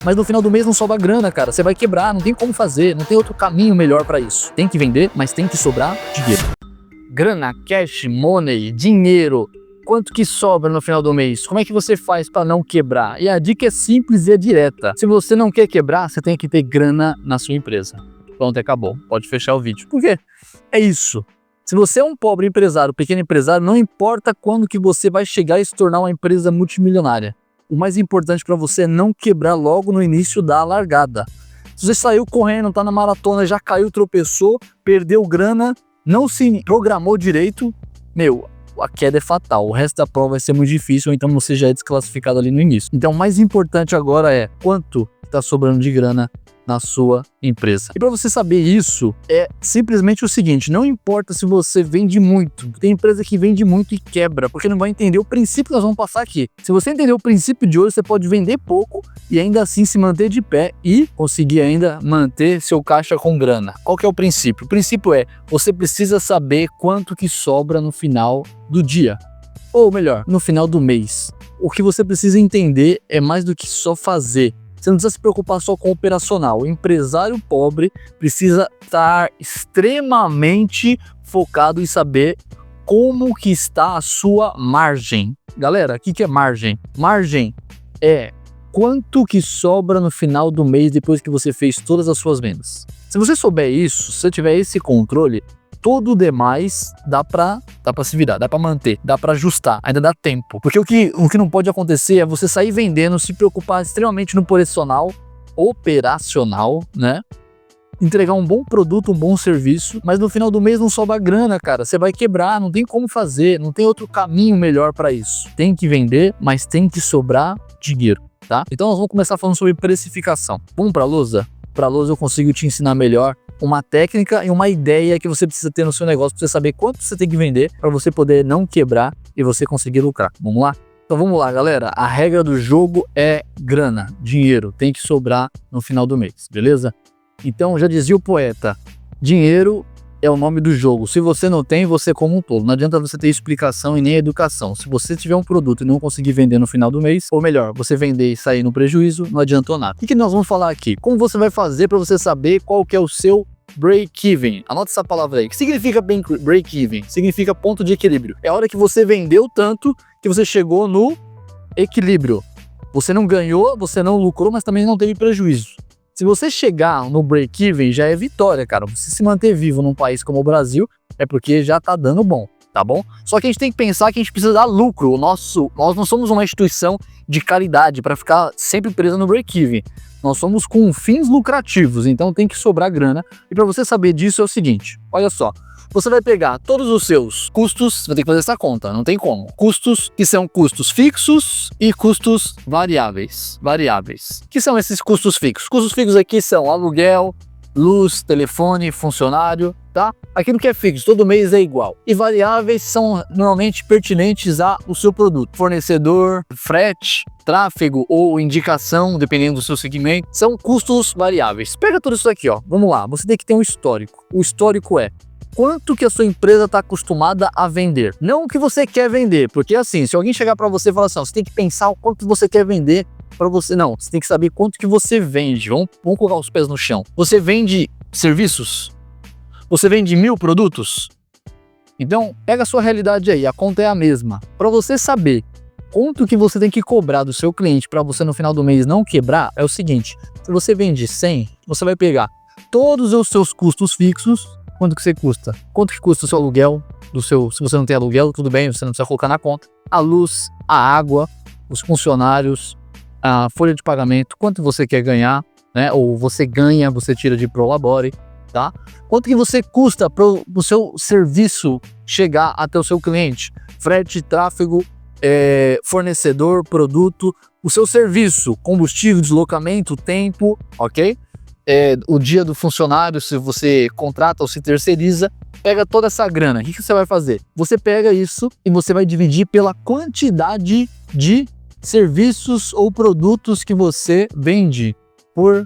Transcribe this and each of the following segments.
mas no final do mês não sobra grana, cara. Você vai quebrar, não tem como fazer, não tem outro caminho melhor para isso. Tem que vender, mas tem que sobrar dinheiro. Grana, cash, money, dinheiro. Quanto que sobra no final do mês? Como é que você faz para não quebrar? E a dica é simples e é direta. Se você não quer quebrar, você tem que ter grana na sua empresa. Pronto, acabou. Pode fechar o vídeo. Por quê? É isso. Se você é um pobre empresário, pequeno empresário, não importa quando que você vai chegar e se tornar uma empresa multimilionária. O mais importante para você é não quebrar logo no início da largada. Se você saiu correndo, tá na maratona, já caiu, tropeçou, perdeu grana, não se programou direito, a queda é fatal. O resto da prova vai ser muito difícil, ou então você já é desclassificado ali no início. Então o mais importante agora é quanto está sobrando de grana na sua empresa. E para você saber isso, é simplesmente o seguinte: não importa se você vende muito, tem empresa que vende muito e quebra, porque não vai entender o princípio que nós vamos passar aqui. Se você entender o princípio de hoje, você pode vender pouco e ainda assim se manter de pé e conseguir ainda manter seu caixa com grana. Qual que é o princípio? O princípio é, você precisa saber quanto que sobra no final do dia, ou melhor, no final do mês. O que você precisa entender é mais do que só fazer. Você não precisa se preocupar só com o operacional. O empresário pobre precisa estar extremamente focado em saber como que está a sua margem. Galera, o que é margem? Margem é quanto que sobra no final do mês depois que você fez todas as suas vendas. Se você souber isso, se você tiver esse controle, todo o demais dá pra se virar, dá pra manter, dá pra ajustar, ainda dá tempo. Porque o que não pode acontecer é você sair vendendo, se preocupar extremamente no operacional, né? Entregar um bom produto, um bom serviço, mas no final do mês não sobra grana, cara. Você vai quebrar, não tem como fazer, não tem outro caminho melhor pra isso. Tem que vender, mas tem que sobrar dinheiro, tá? Então nós vamos começar falando sobre precificação. Vamos pra lousa? Pra lousa eu consigo te ensinar melhor uma técnica e uma ideia que você precisa ter no seu negócio para você saber quanto você tem que vender para você poder não quebrar e você conseguir lucrar. Vamos lá? Então vamos lá, galera. A regra do jogo é grana, dinheiro. Tem que sobrar no final do mês, beleza? Então já dizia o poeta, dinheiro é o nome do jogo. Se você não tem, você como um tolo. Não adianta você ter explicação e nem educação. Se você tiver um produto e não conseguir vender no final do mês, ou melhor, você vender e sair no prejuízo, não adiantou nada. O que nós vamos falar aqui? Como você vai fazer para você saber qual que é o seu break-even? Anota essa palavra aí. O que significa break-even? Significa ponto de equilíbrio. É a hora que você vendeu tanto que você chegou no equilíbrio. Você não ganhou, você não lucrou, mas também não teve prejuízo. Se você chegar no break-even, já é vitória, cara. Você se manter vivo num país como o Brasil é porque já tá dando bom, tá bom? Só que a gente tem que pensar que a gente precisa dar lucro. Nós não somos uma instituição de caridade para ficar sempre presa no break-even. Nós somos com fins lucrativos, então tem que sobrar grana. E para você saber disso é o seguinte, olha só. Você vai pegar todos os seus custos, vai ter que fazer essa conta, não tem como. Custos que são custos fixos e custos variáveis. O que são esses custos fixos? Custos fixos aqui são aluguel, luz, telefone, funcionário, tá? Aquilo que é fixo, todo mês é igual. E variáveis são normalmente pertinentes ao seu produto. Fornecedor, frete, tráfego ou indicação, dependendo do seu segmento, são custos variáveis. Pega tudo isso aqui, ó. Vamos lá, você tem que ter um histórico. O histórico é quanto que a sua empresa está acostumada a vender. Não o que você quer vender, porque assim, se alguém chegar para você e falar assim, você tem que pensar o quanto você quer vender para você. Não, você tem que saber quanto que você vende. Vamos colocar os pés no chão. Você vende serviços? Você vende 1000 produtos? Então, pega a sua realidade aí, a conta é a mesma. Para você saber quanto que você tem que cobrar do seu cliente para você no final do mês não quebrar, é o seguinte, se você vende 100, você vai pegar todos os seus custos fixos. Quanto que você custa? Quanto que custa o seu aluguel? Se você não tem aluguel, tudo bem, você não precisa colocar na conta. A luz, a água, os funcionários, a folha de pagamento, quanto você quer ganhar, né? Ou você ganha, você tira de Prolabore, tá? Quanto que você custa para o seu serviço chegar até o seu cliente? Frete, tráfego, fornecedor, produto, o seu serviço, combustível, deslocamento, tempo, ok? O dia do funcionário, se você contrata ou se terceiriza, pega toda essa grana. O que você vai fazer? Você pega isso e você vai dividir pela quantidade de serviços ou produtos que você vende por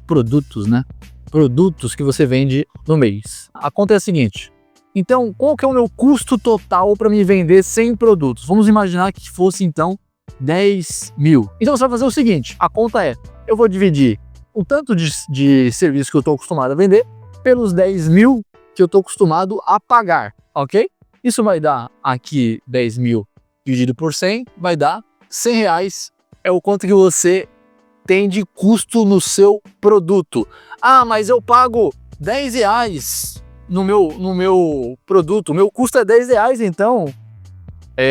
produtos, né? Produtos que você vende no mês. A conta é a seguinte. Então, qual que é o meu custo total para me vender 100 produtos? Vamos imaginar que fosse, então, 10 mil. Então você vai fazer o seguinte, a conta é, eu vou dividir o tanto de serviço que eu estou acostumado a vender pelos 10 mil que eu estou acostumado a pagar, ok? Isso vai dar aqui 10 mil dividido por 100, vai dar 100 reais, é o quanto que você tem de custo no seu produto. Ah, mas eu pago 10 reais no meu produto, o meu custo é 10 reais então,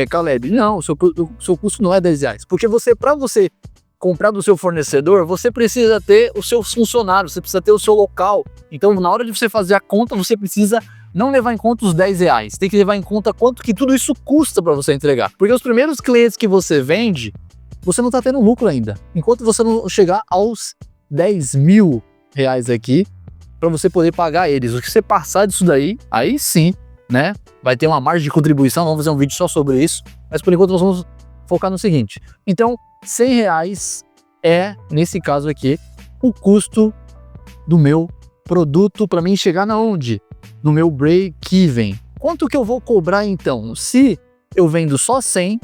Caleb, não, o seu custo não é 10 reais, porque para você comprar do seu fornecedor, você precisa ter os seus funcionários, você precisa ter o seu local, então na hora de você fazer a conta, você precisa não levar em conta os 10 reais, tem que levar em conta quanto que tudo isso custa para você entregar, porque os primeiros clientes que você vende, você não está tendo lucro ainda, enquanto você não chegar aos 10 mil reais aqui, para você poder pagar eles. O que você passar disso daí, aí sim, né, vai ter uma margem de contribuição, vamos fazer um vídeo só sobre isso, mas por enquanto nós vamos focar no seguinte. Então, 100 reais é, nesse caso aqui, o custo do meu produto para mim chegar na onde? No meu break-even. Quanto que eu vou cobrar então? Se eu vendo só 100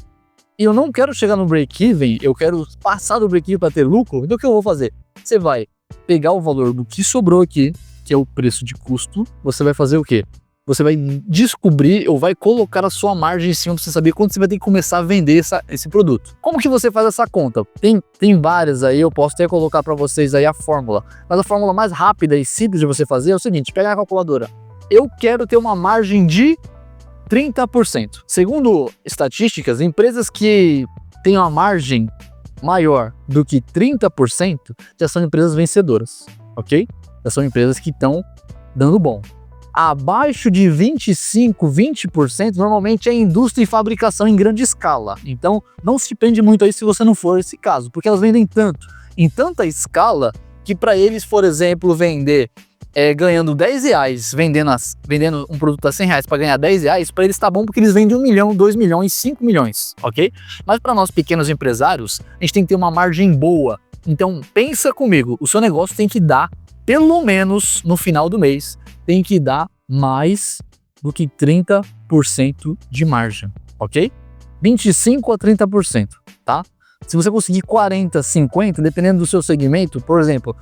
e eu não quero chegar no break-even, eu quero passar do break-even para ter lucro, então o que eu vou fazer? Você vai pegar o valor do que sobrou aqui, que é o preço de custo, você vai fazer o quê? Você vai descobrir ou vai colocar a sua margem em cima para você saber quando você vai ter que começar a vender esse produto. Como que você faz essa conta? Tem várias aí, eu posso até colocar para vocês aí a fórmula, mas a fórmula mais rápida e simples de você fazer é o seguinte, pega a calculadora. Eu quero ter uma margem de 30%. Segundo estatísticas, empresas que têm uma margem maior do que 30% já são empresas vencedoras, ok? Já são empresas que estão dando bom. Abaixo de 20% normalmente é indústria e fabricação em grande escala. Então não se prende muito aí se você não for esse caso, porque elas vendem tanto, em tanta escala, que para eles, por exemplo, vender ganhando 10 reais, vendendo um produto a 100 reais para ganhar 10 reais, para eles tá bom porque eles vendem 1 milhão, 2 milhões, 5 milhões, ok? Mas para nós pequenos empresários, a gente tem que ter uma margem boa. Então pensa comigo, o seu negócio tem que dar, pelo menos no final do mês, tem que dar mais do que 30% de margem, ok? 25% a 30%, tá? Se você conseguir 40%, 50%, dependendo do seu segmento, por exemplo,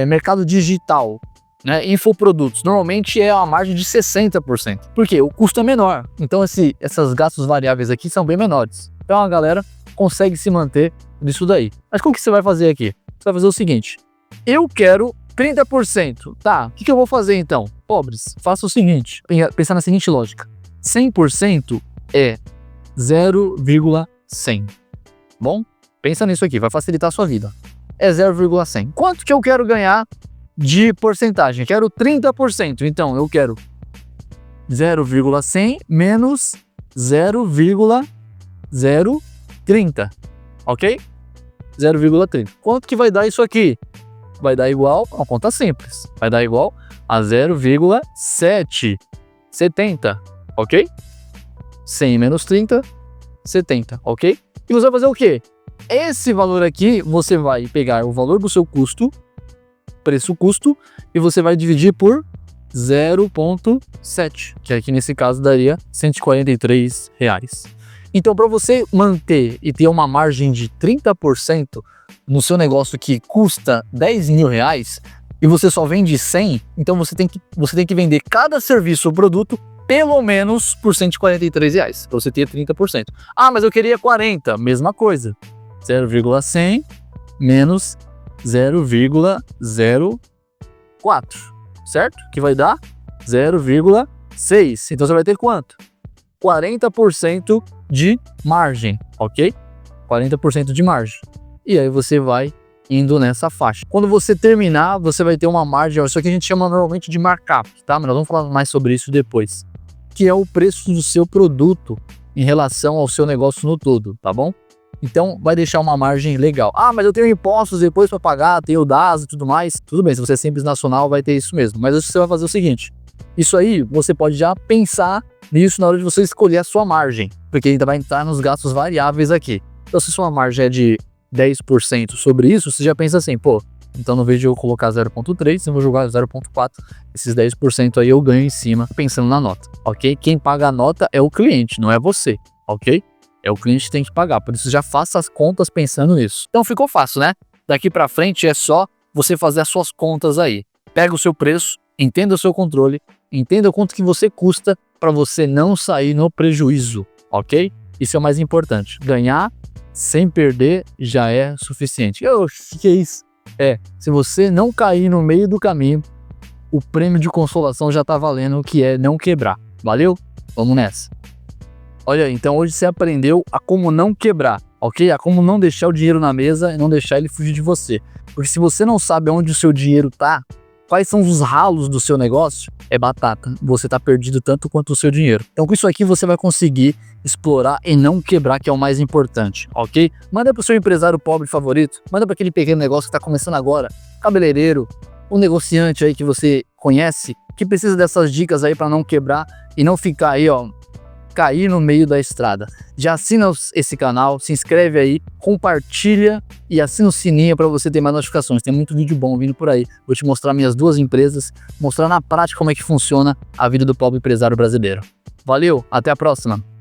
mercado digital, né, infoprodutos, normalmente é uma margem de 60%. Por quê? O custo é menor, então esses gastos variáveis aqui são bem menores. Então a galera consegue se manter nisso daí. Mas como que você vai fazer aqui? Você vai fazer o seguinte, eu quero 30%, tá, o que eu vou fazer então? Pobres, faça o seguinte, pensar na seguinte lógica, 100% é 0,100, bom? Pensa nisso aqui, vai facilitar a sua vida, é 0,100. Quanto que eu quero ganhar de porcentagem? Quero 30%, então eu quero 0,100 menos 0,030, ok? 0,30. Quanto que vai dar isso aqui? Vai dar igual, uma conta simples, vai dar igual a 0,770, ok? 100 menos 30, 70, ok? E você vai fazer o quê? Esse valor aqui, você vai pegar o valor do seu custo, preço-custo, e você vai dividir por 0,7, que aqui nesse caso daria R$ 143 reais. Então, para você manter e ter uma margem de 30% no seu negócio que custa 10 mil reais e você só vende 100, então você tem que vender cada serviço ou produto pelo menos por 143 reais, para você ter 30%. Ah, mas eu queria 40, mesma coisa, 0,100 menos 0,04, certo? Que vai dar 0,6. Então você vai ter quanto? 40% de margem, ok? 40% de margem. E aí você vai indo nessa faixa. Quando você terminar, você vai ter uma margem, isso aqui a gente chama normalmente de markup, tá? Mas nós vamos falar mais sobre isso depois. Que é o preço do seu produto em relação ao seu negócio no todo, tá bom? Então vai deixar uma margem legal. Ah, mas eu tenho impostos depois para pagar, tenho o DAS e tudo mais. Tudo bem, se você é simples nacional vai ter isso mesmo. Mas você vai fazer o seguinte, isso aí você pode já pensar nisso na hora de você escolher a sua margem, porque ainda vai entrar nos gastos variáveis aqui. Então se sua margem é de 10% sobre isso, você já pensa assim, pô, então no vez de eu colocar 0,3, eu vou jogar 0,4, esses 10% aí eu ganho em cima, pensando na nota, ok? Quem paga a nota é o cliente, não é você, ok? É o cliente que tem que pagar, por isso já faça as contas pensando nisso. Então ficou fácil, né? Daqui para frente é só você fazer as suas contas aí. Pega o seu preço, entenda o seu controle, entenda quanto que você custa para você não sair no prejuízo, ok? Isso é o mais importante. Ganhar sem perder já é suficiente. Que é isso? Se você não cair no meio do caminho, o prêmio de consolação já tá valendo, que é não quebrar. Valeu? Vamos nessa. Olha, então hoje você aprendeu a como não quebrar, ok? A como não deixar o dinheiro na mesa e não deixar ele fugir de você. Porque se você não sabe onde o seu dinheiro tá, quais são os ralos do seu negócio, é batata. Você tá perdido tanto quanto o seu dinheiro. Então com isso aqui você vai conseguir explorar e não quebrar, que é o mais importante, ok? Manda pro seu empresário pobre favorito, manda para aquele pequeno negócio que tá começando agora, cabeleireiro, um negociante aí que você conhece, que precisa dessas dicas aí para não quebrar e não ficar aí, cair no meio da estrada. Já assina esse canal, se inscreve aí, compartilha e assina o sininho para você ter mais notificações. Tem muito vídeo bom vindo por aí. Vou te mostrar minhas 2 empresas, mostrar na prática como é que funciona a vida do pobre empresário brasileiro. Valeu, até a próxima!